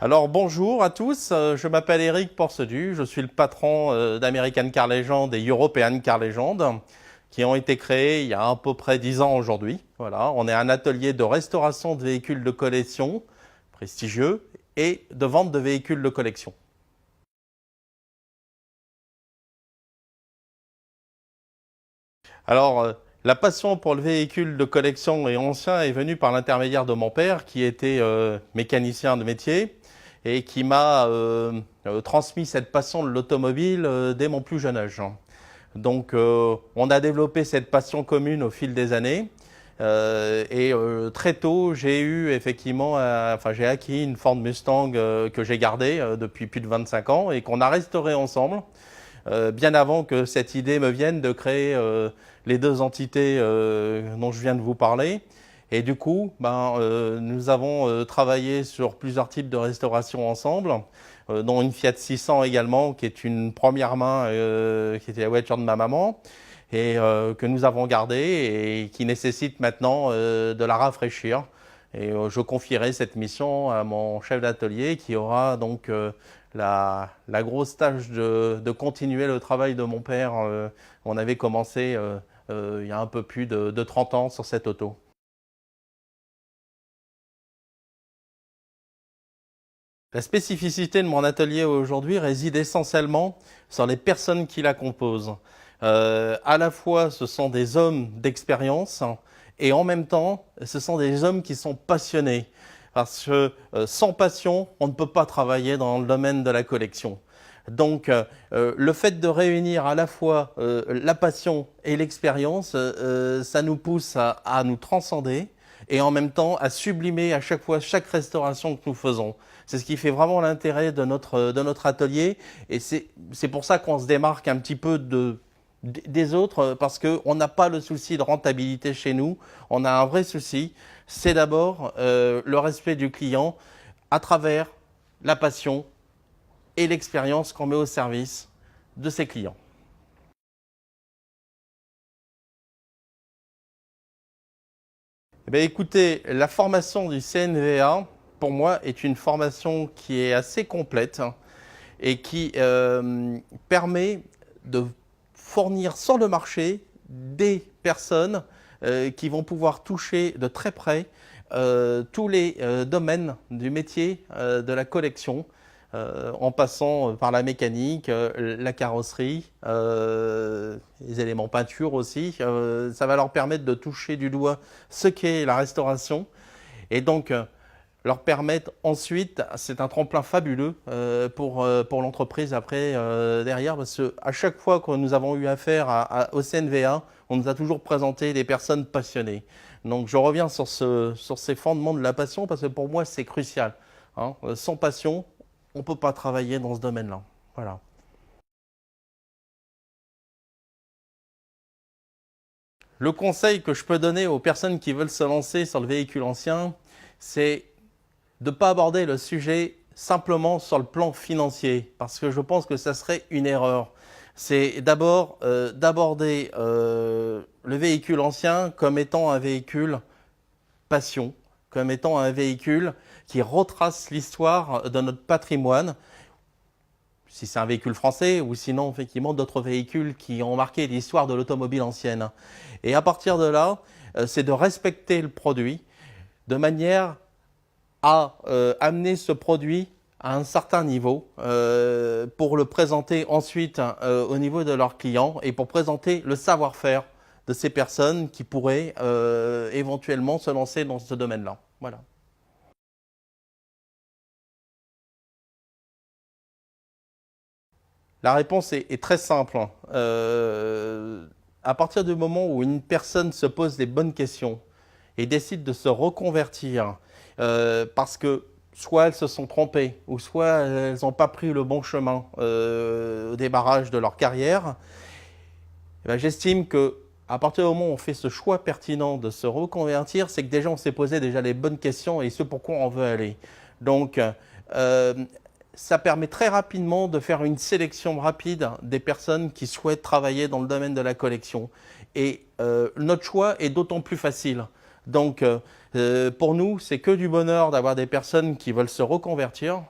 Alors bonjour à tous, je m'appelle Eric Porcedu, je suis le patron d'American Car Legend et European Car Legend qui ont été créés il y a à peu près 10 ans aujourd'hui. Voilà, on est un atelier de restauration de véhicules de collection prestigieux et de vente de véhicules de collection. Alors, la passion pour le véhicule de collection et ancien est venue par l'intermédiaire de mon père qui était mécanicien de métier et qui m'a transmis cette passion de l'automobile dès mon plus jeune âge. Donc on a développé cette passion commune au fil des années et très tôt j'ai eu effectivement, j'ai acquis une Ford Mustang que j'ai gardée depuis plus de 25 ans et qu'on a restaurée ensemble. Bien avant que cette idée me vienne de créer les deux entités dont je viens de vous parler. Et du coup, nous avons travaillé sur plusieurs types de restauration ensemble, dont une Fiat 600 également, qui est une première main, qui était la voiture de ma maman, et que nous avons gardée et qui nécessite maintenant de la rafraîchir. Et je confierai cette mission à mon chef d'atelier qui aura donc la grosse tâche de continuer le travail de mon père. On avait commencé il y a un peu plus de 30 ans sur cette auto. La spécificité de mon atelier aujourd'hui réside essentiellement sur les personnes qui la composent. À la fois, ce sont des hommes d'expérience et en même temps, ce sont des hommes qui sont passionnés. Parce que sans passion, on ne peut pas travailler dans le domaine de la collection. Donc, le fait de réunir à la fois la passion et l'expérience, ça nous pousse à nous transcender et en même temps à sublimer à chaque fois chaque restauration que nous faisons. C'est ce qui fait vraiment l'intérêt de notre atelier et c'est pour ça qu'on se démarque un petit peu des autres parce qu'on n'a pas le souci de rentabilité chez nous, on a un vrai souci, c'est d'abord le respect du client à travers la passion et l'expérience qu'on met au service de ses clients. Eh bien, écoutez, la formation du CNVA, pour moi, est une formation qui est assez complète et qui permet de fournir sur le marché des personnes qui vont pouvoir toucher de très près tous les domaines du métier de la collection, en passant par la mécanique, la carrosserie, les éléments peinture aussi. Ça va leur permettre de toucher du doigt ce qu'est la restauration et donc leur permettre ensuite, c'est un tremplin fabuleux pour l'entreprise après derrière, parce qu'à chaque fois que nous avons eu affaire au CNVA, on nous a toujours présenté des personnes passionnées. Donc je reviens sur ces fondements de la passion parce que pour moi c'est crucial. Hein. Sans passion, on ne peut pas travailler dans ce domaine-là. Voilà. Le conseil que je peux donner aux personnes qui veulent se lancer sur le véhicule ancien, c'est de ne pas aborder le sujet simplement sur le plan financier, parce que je pense que ça serait une erreur. C'est d'abord d'aborder le véhicule ancien comme étant un véhicule passion, comme étant un véhicule qui retrace l'histoire de notre patrimoine, si c'est un véhicule français ou sinon effectivement d'autres véhicules qui ont marqué l'histoire de l'automobile ancienne. Et à partir de là, c'est de respecter le produit de manière à amener ce produit à un certain niveau pour le présenter ensuite au niveau de leurs clients et pour présenter le savoir-faire de ces personnes qui pourraient éventuellement se lancer dans ce domaine-là. Voilà. La réponse est très simple. À partir du moment où une personne se pose les bonnes questions et décide de se reconvertir parce que soit elles se sont trompées ou soit elles n'ont pas pris le bon chemin au démarrage de leur carrière, j'estime que à partir du moment où on fait ce choix pertinent de se reconvertir, c'est que déjà on s'est posé déjà les bonnes questions et ce pourquoi on veut aller. Donc, ça permet très rapidement de faire une sélection rapide des personnes qui souhaitent travailler dans le domaine de la collection. Et notre choix est d'autant plus facile. Donc, Pour nous, c'est que du bonheur d'avoir des personnes qui veulent se reconvertir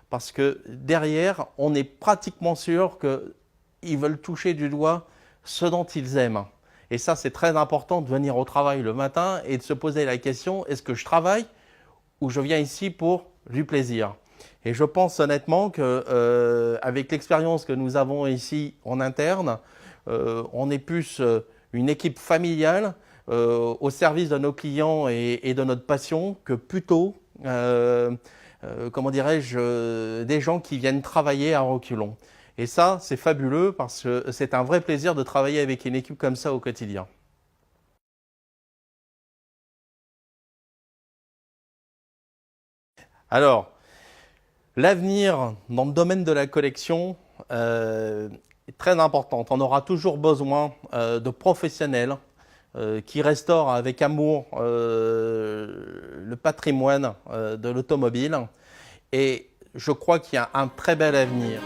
parce que derrière, on est pratiquement sûr qu'ils veulent toucher du doigt ce dont ils aiment. Et ça, c'est très important de venir au travail le matin et de se poser la question, est-ce que je travaille ou je viens ici pour du plaisir? Et je pense honnêtement qu'avec l'expérience que nous avons ici en interne, on est plus une équipe familiale au service de nos clients et de notre passion que plutôt, comment dirais-je, des gens qui viennent travailler à reculons. Et ça, c'est fabuleux parce que c'est un vrai plaisir de travailler avec une équipe comme ça au quotidien. Alors, l'avenir dans le domaine de la collection est très important. On aura toujours besoin de professionnels qui restaurent avec amour le patrimoine de l'automobile. Et je crois qu'il y a un très bel avenir